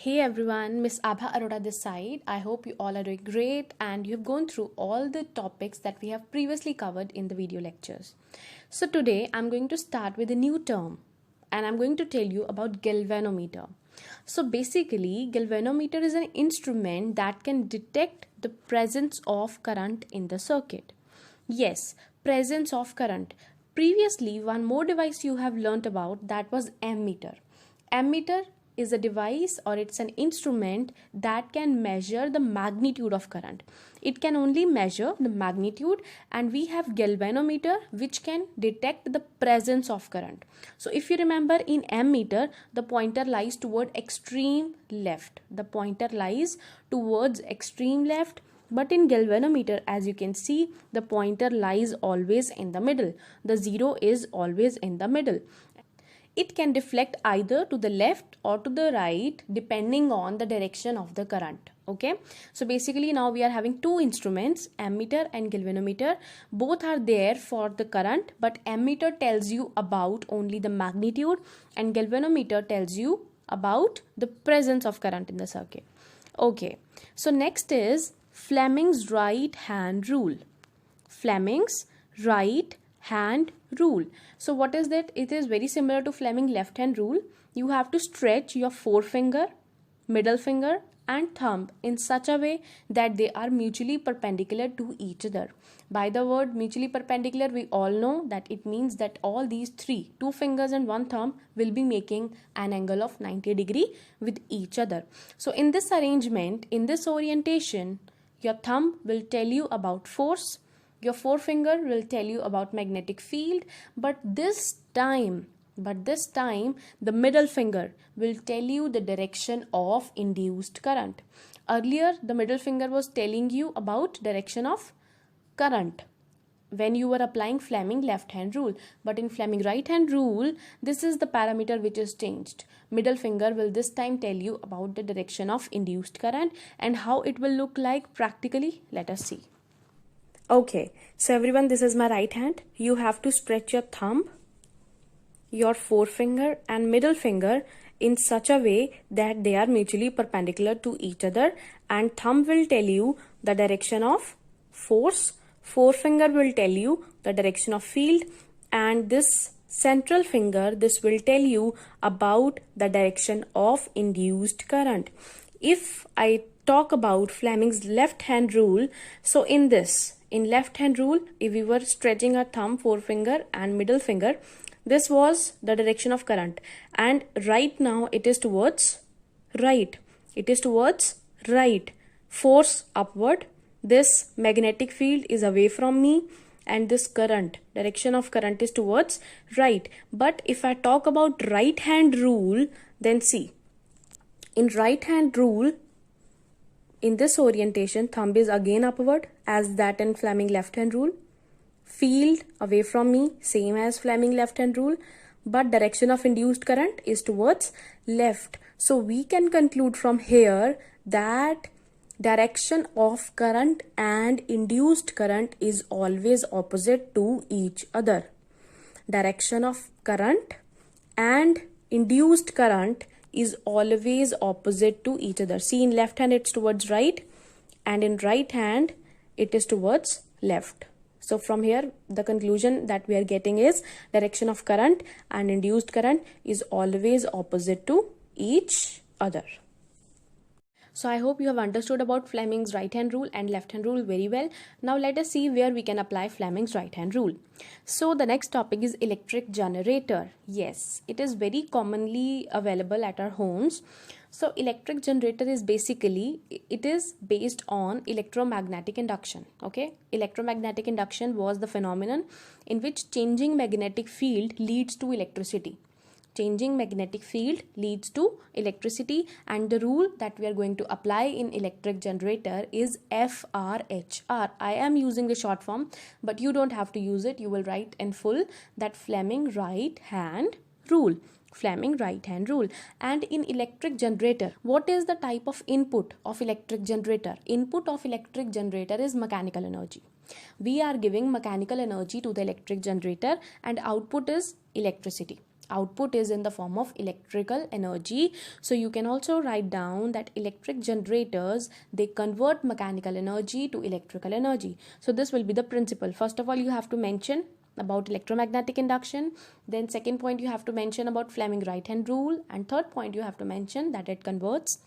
Hey everyone, Miss Abha Arora this side. I hope you all are doing great and you've gone through all the topics that we have previously covered in the video lectures. So today I'm going to start with a new term and I'm going to tell you about galvanometer. So basically, galvanometer is an instrument that can detect the presence of current in the circuit. Yes, presence of current. Previously, one more device you have learnt about, that was ammeter. Ammeter is a device or it's an instrument that can measure the magnitude of current. It can only measure the magnitude, and we have galvanometer which can detect the presence of current. So if you remember, in ammeter the pointer lies toward extreme left. The pointer lies towards extreme left. But in galvanometer, as you can see, the pointer lies always in the middle. The zero is always in the middle. It can deflect either to the left or to the right depending on the direction of the current. Okay, so basically now we are having two instruments, ammeter and galvanometer. Both are there for the current, but ammeter tells you about only the magnitude and galvanometer tells you about the presence of current in the circuit. Okay, so next is Fleming's right hand rule. Fleming's right hand rule. So what is that? It is very similar to Fleming left hand rule. You have to stretch your forefinger, middle finger and thumb in such a way that they are mutually perpendicular to each other. By the word mutually perpendicular, we all know that it means that all these three, two fingers and one thumb, will be making an angle of 90 degree with each other. So in this arrangement, in this orientation, your thumb will tell you about force, your forefinger will tell you about magnetic field, but this time the middle finger will tell you the direction of induced current. Earlier the middle finger was telling you about direction of current when you were applying Fleming left hand rule, but in Fleming right hand rule, this is the parameter which is changed. Middle finger will this time tell you about the direction of induced current, and how it will look like practically, let us see. Okay, so everyone, this is my right hand. You have to stretch your thumb, your forefinger and middle finger in such a way that they are mutually perpendicular to each other, and thumb will tell you the direction of force, forefinger will tell you the direction of field, and this central finger, this will tell you about the direction of induced current. If I talk about Fleming's left hand rule, so in left hand rule, if we were stretching our thumb, forefinger and middle finger, this was the direction of current, and right now it is towards right. It is towards right. Force upward. This magnetic field is away from me, and this current, direction of current is towards right. But if I talk about right hand rule, then see, in right hand rule, in this orientation, thumb is again upward as that in Fleming left hand rule. Field away from me, same as Fleming left hand rule, but direction of induced current is towards left. So we can conclude from here that direction of current and induced current is always opposite to each other. Direction of current and induced current is always opposite to each other. See, in left hand it's towards right, and in right hand it is towards left. So from here the conclusion that we are getting is direction of current and induced current is always opposite to each other. So I hope you have understood about Fleming's right hand rule and left hand rule very well. Now let us see where we can apply Fleming's right hand rule. So the next topic is electric generator. Yes, it is very commonly available at our homes. So electric generator is basically, it is based on electromagnetic induction. Okay, electromagnetic induction was the phenomenon in which changing magnetic field leads to electricity. Changing magnetic field leads to electricity, and the rule that we are going to apply in electric generator is FRHR. I am using the short form, but you don't have to use it. You will write in full that Fleming right hand rule. Fleming right hand rule. And in electric generator, what is the type of input of electric generator? Input of electric generator is mechanical energy. We are giving mechanical energy to the electric generator, and output is electricity. Output is in the form of electrical energy. So you can also write down that electric generators, they convert mechanical energy to electrical energy. So this will be the principle. First of all, you have to mention about electromagnetic induction. Then second point, you have to mention about Fleming right hand rule. And third point, you have to mention that it converts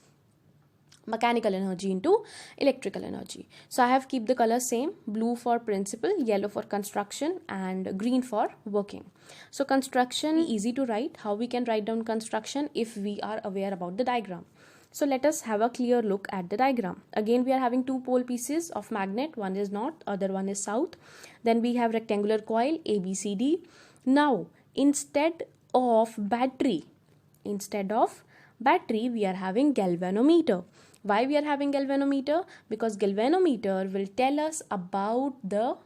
mechanical energy into electrical energy. So I have keep the color same, blue for principle, yellow for construction, and green for working. So construction, easy to write. How we can write down construction if we are aware about the diagram? So let us have a clear look at the diagram. Again, we are having two pole pieces of magnet. One is north, other one is south. Then we have rectangular coil ABCD. Now instead of battery, we are having galvanometer. Why we are having galvanometer? Because galvanometer will tell us about the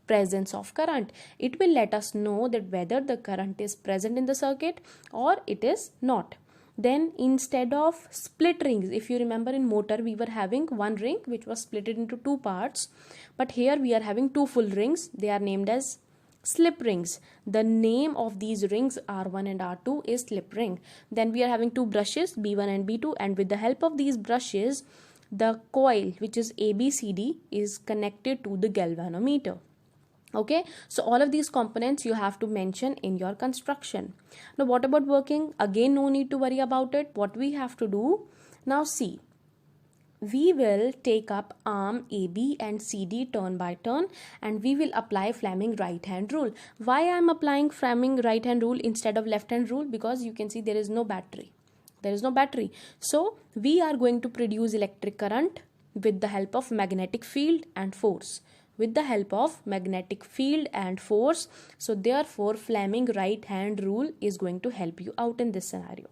presence of current. It will let us know that whether the current is present in the circuit or it is not. Then instead of split rings, if you remember in motor we were having one ring which was split into two parts, but here we are having two full rings. They are named as slip rings. The name of these rings R1 and R2 is slip ring. Then we are having two brushes B1 and B2, and with the help of these brushes the coil which is ABCD is connected to the galvanometer. Okay, so all of these components you have to mention in your construction. Now what about working? Again, no need to worry about it. What we have to do now, see, we will take up arm AB and CD turn by turn, and we will apply Fleming right hand rule. Why I am applying Fleming right hand rule instead of left hand rule? Because you can see there is no battery. So we are going to produce electric current with the help of magnetic field and force. So therefore Fleming right hand rule is going to help you out in this scenario.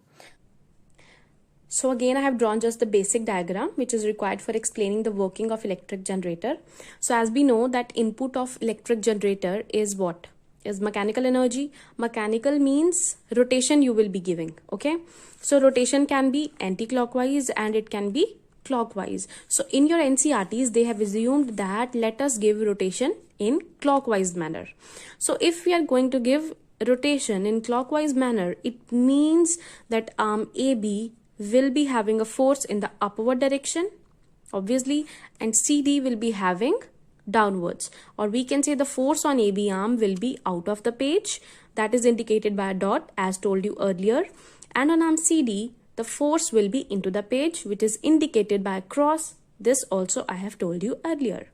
So again, I have drawn just the basic diagram which is required for explaining the working of electric generator. So as we know that input of electric generator is what? Is mechanical energy. Mechanical means rotation you will be giving. Okay. So rotation can be anti-clockwise and it can be clockwise. So in your NCERTs, they have assumed that let us give rotation in clockwise manner. So if we are going to give rotation in clockwise manner, it means that arm AB will be having a force in the upward direction, obviously, and CD will be having downwards, or we can say the force on AB arm will be out of the page, that is indicated by a dot as told you earlier, and on arm CD the force will be into the page, which is indicated by a cross. This also I have told you earlier.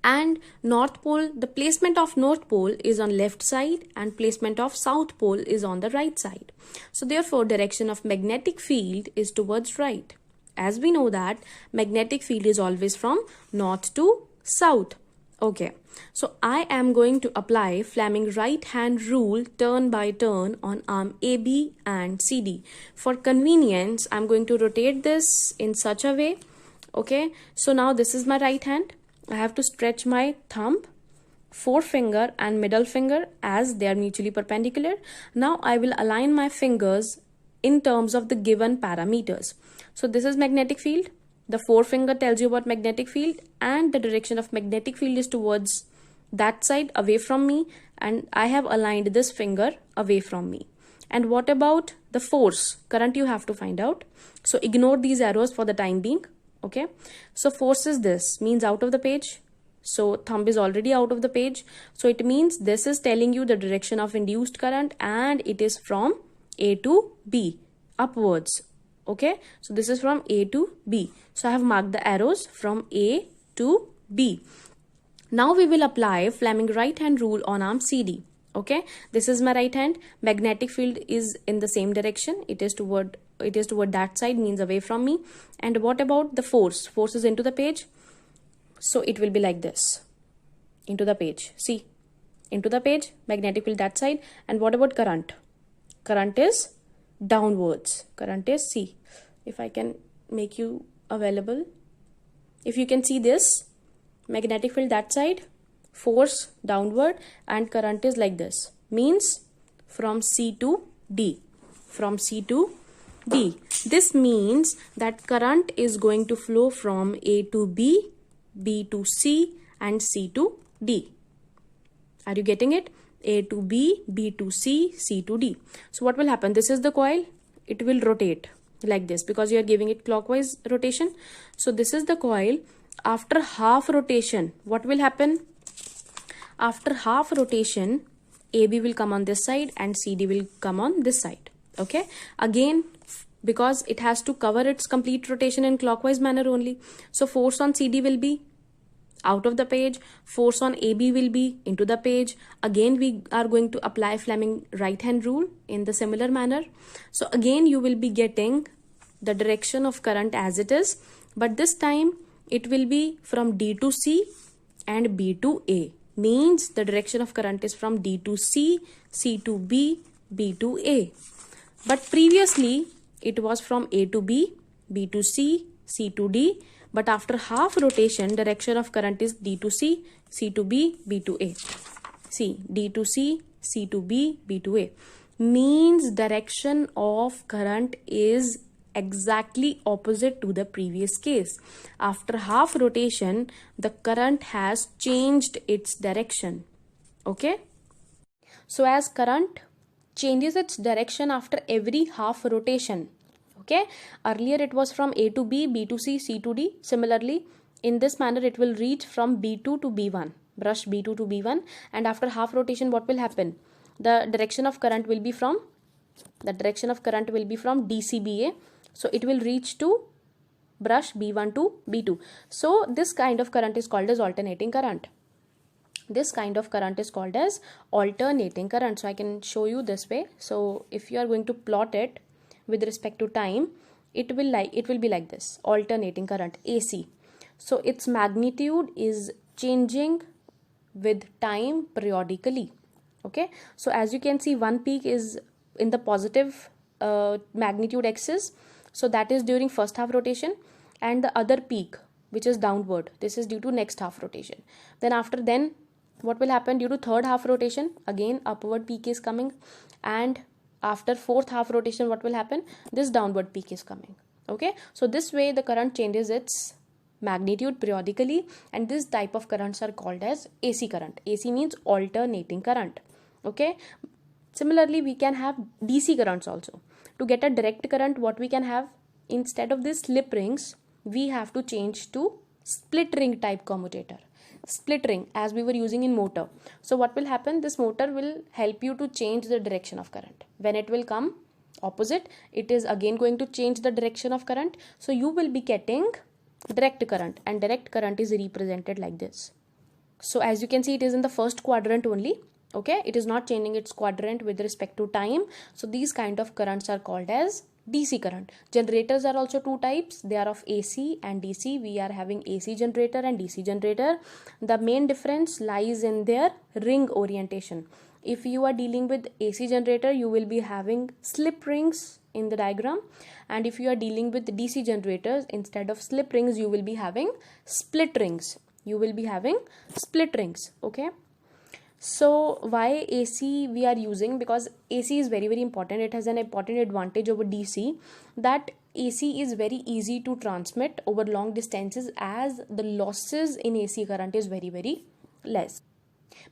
And north pole, the placement of north pole is on left side and placement of south pole is on the right side. So therefore direction of magnetic field is towards right. As we know that magnetic field is always from north to south. Okay, so I am going to apply Fleming right hand rule turn by turn on arm AB and CD. For convenience, I'm going to rotate this in such a way. Okay, so now this is my right hand. I have to stretch my thumb, forefinger and middle finger as they are mutually perpendicular. Now I will align my fingers in terms of the given parameters. So this is magnetic field. The forefinger tells you about magnetic field and the direction of magnetic field is towards that side away from me, and I have aligned this finger away from me. And what about the force? Current you have to find out. So ignore these arrows for the time being. Okay, so force is this, means out of the page. So thumb is already out of the page. So it means this is telling you the direction of induced current and it is from A to B upwards. Okay, so this is from A to B. So I have marked the arrows from A to B. Now we will apply Fleming right hand rule on arm CD. Okay, this is my right hand. Magnetic field is in the same direction. It is toward that side, means away from me. And what about the force? Force is into the page. So it will be like this, into the page. See, into the page, magnetic field that side. And what about current? Current is downwards. Current is, see, if I can make you available. If you can see this, magnetic field that side, force downward, and current is like this, means from C to D. From C to D. This means that current is going to flow from A to B, B to C, and C to D. Are you getting it? A to B, B to C, C to D. So what will happen? This is the coil. It will rotate like this because you are giving it clockwise rotation. So this is the coil. After half rotation, what will happen? After half rotation, AB will come on this side and CD will come on this side. Okay. Again, because it has to cover its complete rotation in clockwise manner only. So force on CD will be out of the page, force on AB will be into the page. Again we are going to apply Fleming right hand rule in the similar manner. So again you will be getting the direction of current as it is, but this time it will be from D to C and B to A. Means the direction of current is from D to C, C to B, B to A. But previously it was from A to B, B to C, C to D. But after half rotation, direction of current is D to C, C to B, B to A. See, D to C, C to B, B to A. Means direction of current is exactly opposite to the previous case. After half rotation, the current has changed its direction. Okay. So as current changes its direction after every half rotation. Okay, earlier it was from A to B, B to C, C to D. Similarly, in this manner it will reach from B2 to B1, brush B2 to B1, and after half rotation what will happen? The direction of current will be from DCBA, so it will reach to brush B1 to B2. So this kind of current is called as alternating current. This kind of current is called as alternating current. So I can show you this way. So if you are going to plot it with respect to time, it will be like this: alternating current, AC. So its magnitude is changing with time periodically. Okay, so as you can see, one peak is in the positive magnitude axis, so that is during first half rotation, and the other peak which is downward, this is due to next half rotation. Then what will happen? Due to third half rotation, again upward peak is coming, and after fourth half rotation what will happen? This downward peak is coming. Okay, so this way the current changes its magnitude periodically, and this type of currents are called as AC current. AC means alternating current. Okay, similarly we can have DC currents also. To get a direct current, what we can have, instead of these slip rings, we have to change to split ring type commutator. Split ring, as we were using in motor. So what will happen? This motor will help you to change the direction of current. When it will come opposite, it is again going to change the direction of current. So you will be getting direct current, and direct current is represented like this. So as you can see, it is in the first quadrant only. Okay, it is not changing its quadrant with respect to time. So these kind of currents are called as DC current. Generators are also two types. They are of AC and DC. We are having AC generator and DC generator. The main difference lies in their ring orientation. If you are dealing with AC generator, you will be having slip rings in the diagram, and if you are dealing with DC generators, instead of slip rings you will be having split rings. Okay, so why AC we are using? Because AC is very important. It has an important advantage over DC, that AC is very easy to transmit over long distances, as the losses in AC current is very less.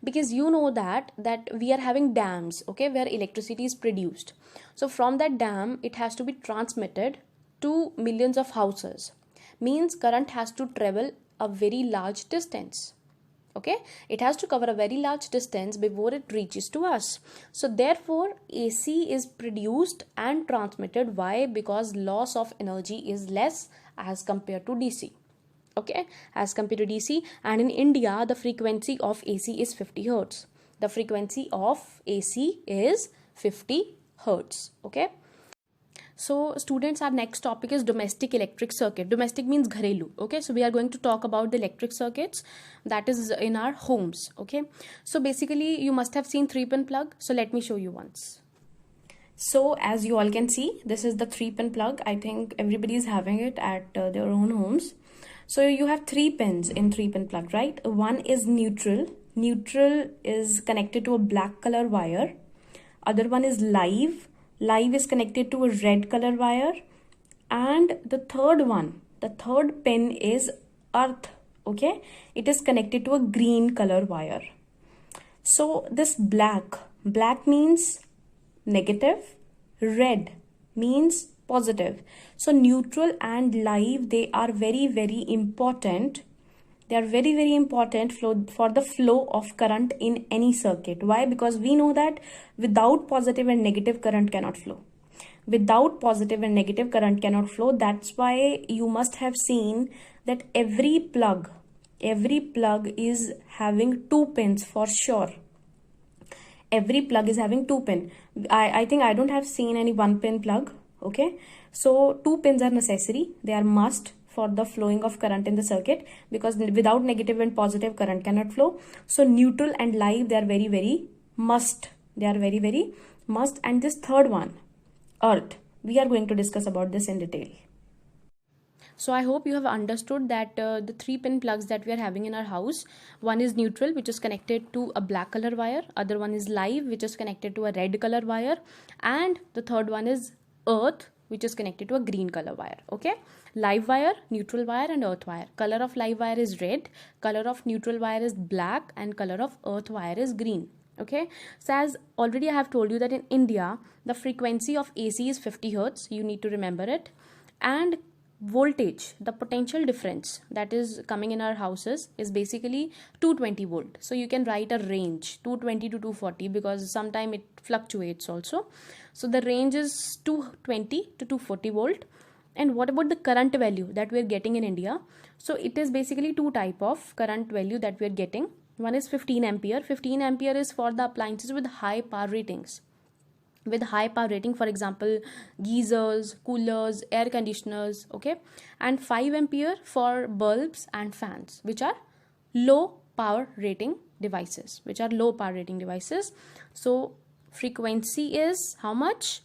Because you know that we are having dams, okay, where electricity is produced. So from that dam, it has to be transmitted to millions of houses. Means current has to travel a very large distance. Okay, it has to cover a very large distance before it reaches to us. So therefore AC is produced and transmitted. Why? Because loss of energy is less as compared to DC. Okay, as compared to DC. And in India, the frequency of AC is 50 Hertz. The frequency of AC is 50 Hertz. Okay. So students, our next topic is domestic electric circuit. Domestic means gharelu. Okay, so we are going to talk about the electric circuits that is in our homes. Okay, so basically you must have seen 3-pin plug. So let me show you once. So as you all can see, this is the 3-pin plug. I think everybody is having it at their own homes. So you have 3 pins in 3-pin plug, right? One is neutral. Neutral is connected to a black color wire. Other one is live. Live is connected to a red color wire. And the third one, the third pin is earth. Okay, it is connected to a green color wire. So this black means negative, red means positive. So neutral and live, they are very important. They are very important for the flow of current in any circuit. Why? Because we know that without positive and negative current cannot flow. Without positive and negative current cannot flow. That's why you must have seen that every plug is having two pins for sure. Every plug is having two pin. I think I don't have seen any one pin plug. Okay, so two pins are necessary. They are must for the flowing of current in the circuit, because without negative and positive current cannot flow. So neutral and live, they are very must. They are very must. And this third one, earth, we are going to discuss about this in detail. So I hope you have understood that the 3-pin plugs that we are having in our house, one is neutral, which is connected to a black color wire, other one is live, which is connected to a red color wire, and the third one is earth, which is connected to a green color wire. Okay, live wire, neutral wire, and earth wire. Color of live wire is red, color of neutral wire is black, and color of earth wire is green. Okay, so as already I have told you that in India the frequency of AC is 50 hertz. You need to remember it. And voltage, the potential difference that is coming in our houses, is basically 220 volt. So you can write a range 220 to 240, because sometime it fluctuates also. So the range is 220 to 240 volt. And what about the current value that we are getting in India? So it is basically two type of current value that we are getting. One is 15 ampere. 15 ampere is for the appliances with high power ratings. With high power rating, for example, geysers, coolers, air conditioners. Okay, and 5 ampere for bulbs and fans, which are low power rating devices. So frequency is how much?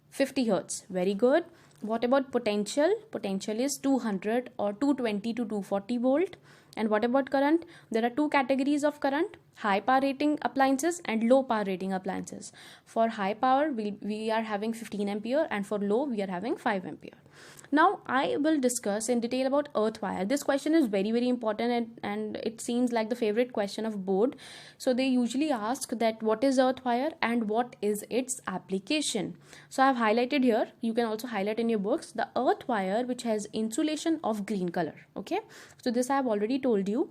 50 hertz. Very good. What about potential? Potential is 200 or 220 to 240 volt. And what about current? There are two categories of current: high power rating appliances and low power rating appliances. For high power, we are having 15 ampere, and for low, we are having 5 ampere. Now, I will discuss in detail about earth wire. This question is very important, and it seems like the favorite question of board. So they usually ask that what is earth wire and what is its application. So I have highlighted here. You can also highlight in your books the earth wire which has insulation of green color. Okay, so this I have already told you.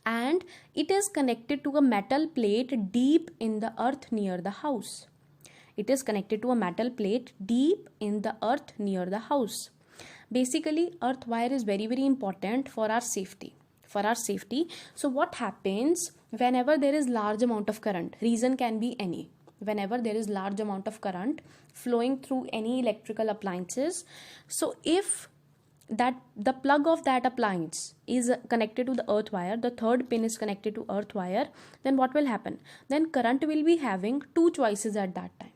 And it is connected to a metal plate deep in the earth near the house. It is connected to a metal plate deep in the earth near the house. Basically, earth wire is very important for our safety. So what happens whenever there is large amount of current? Reason can be any. Whenever there is large amount of current flowing through any electrical appliances, so if that the plug of that appliance is connected to the earth wire, the third pin is connected to earth wire, then what will happen? Then current will be having two choices at that time.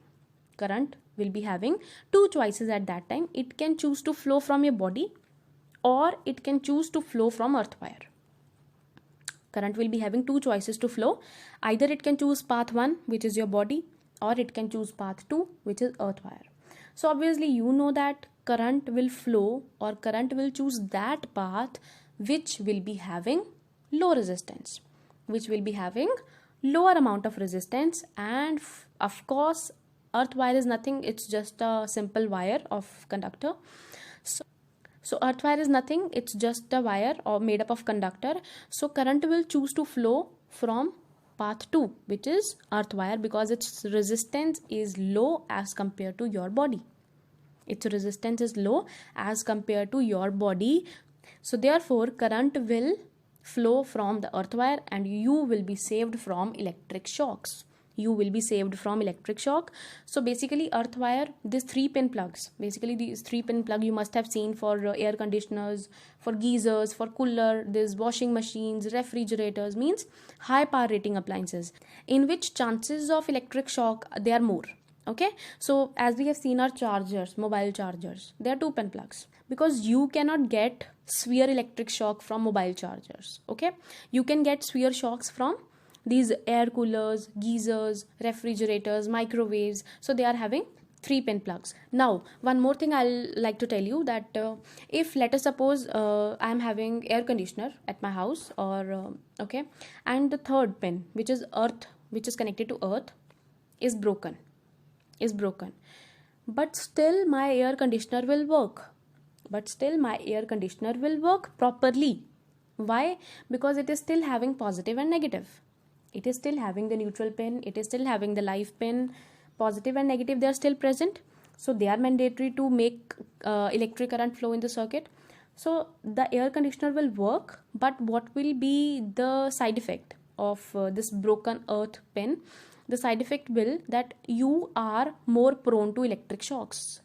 It can choose to flow from your body, or it can choose to flow from earth wire. Current will be having two choices to flow. Either it can choose path 1, which is your body, or it can choose path 2, which is earth wire. So obviously you know that current will flow, or current will choose that path which will be having low resistance, which will be having lower amount of resistance. And of course, earth wire is nothing, it's just a simple wire of conductor. So earth wire is nothing, it's just a wire or made up of conductor. So current will choose to flow from path 2, which is earth wire, because its resistance is low as compared to your body. So therefore, current will flow from the earth wire, and you will be saved from electric shocks. So basically, earth wire, these 3-pin plugs, these 3-pin plug you must have seen for air conditioners, for geysers, for cooler, these washing machines, refrigerators, means high power rating appliances, in which chances of electric shock, they are more. Okay, so as we have seen our chargers, mobile chargers, they are 2-pin plugs, because you cannot get sphere electric shock from mobile chargers. Okay, you can get sphere shocks from these air coolers, geysers, refrigerators, microwaves. So they are having 3-pin plugs. Now, one more thing I'll like to tell you, that if let us suppose I am having air conditioner at my house, or okay, and the third pin, which is earth which is connected to earth is broken, but still my air conditioner will work, properly. Why? Because it is still having positive and negative. It is still having the neutral pin, it is still having the live pin. Positive and negative, they are still present, so they are mandatory to make electric current flow in the circuit. So the air conditioner will work, but what will be the side effect of this broken earth pin? The side effect will that you are more prone to electric shocks.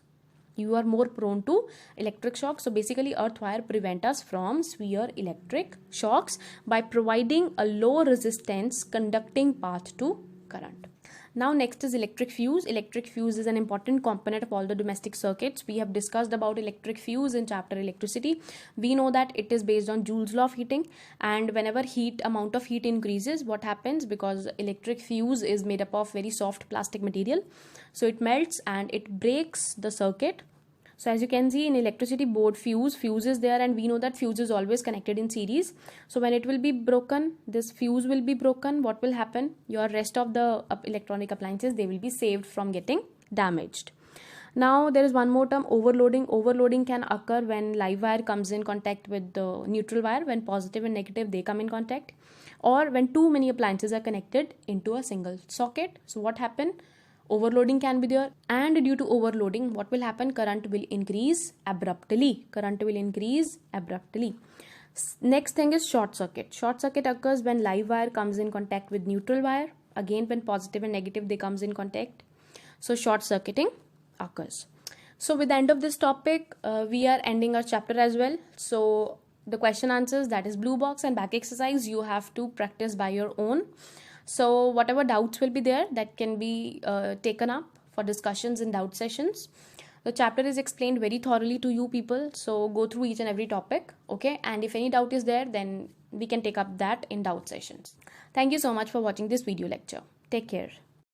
So basically earth wire prevent us from severe electric shocks by providing a low resistance conducting path to current. Now next is electric fuse. Electric fuse is an important component of all the domestic circuits. We have discussed about electric fuse in chapter electricity. We know that it is based on Joule's law of heating, and whenever amount of heat increases, what happens? Because electric fuse is made up of very soft plastic material, so it melts and it breaks the circuit. So as you can see in electricity board, fuse is there, and we know that fuse is always connected in series. So when it will be broken, this fuse will be broken, what will happen? Your rest of the electronic appliances, they will be saved from getting damaged. Now there is one more term, overloading. Overloading can occur when live wire comes in contact with the neutral wire, when positive and negative they come in contact, or when too many appliances are connected into a single socket. So what happen? Overloading can be there, and due to overloading, what will happen? Current will increase abruptly. Next thing is short circuit. Short circuit occurs when live wire comes in contact with neutral wire. Again, when positive and negative they comes in contact, so short circuiting occurs. So with the end of this topic, we are ending our chapter as well. So the question answers, that is blue box and back exercise, you have to practice by your own. So whatever doubts will be there, that can be taken up for discussions in doubt sessions. The chapter is explained very thoroughly to you people, so go through each and every topic, okay? And if any doubt is there, then we can take up that in doubt sessions. Thank you so much for watching this video lecture. Take care.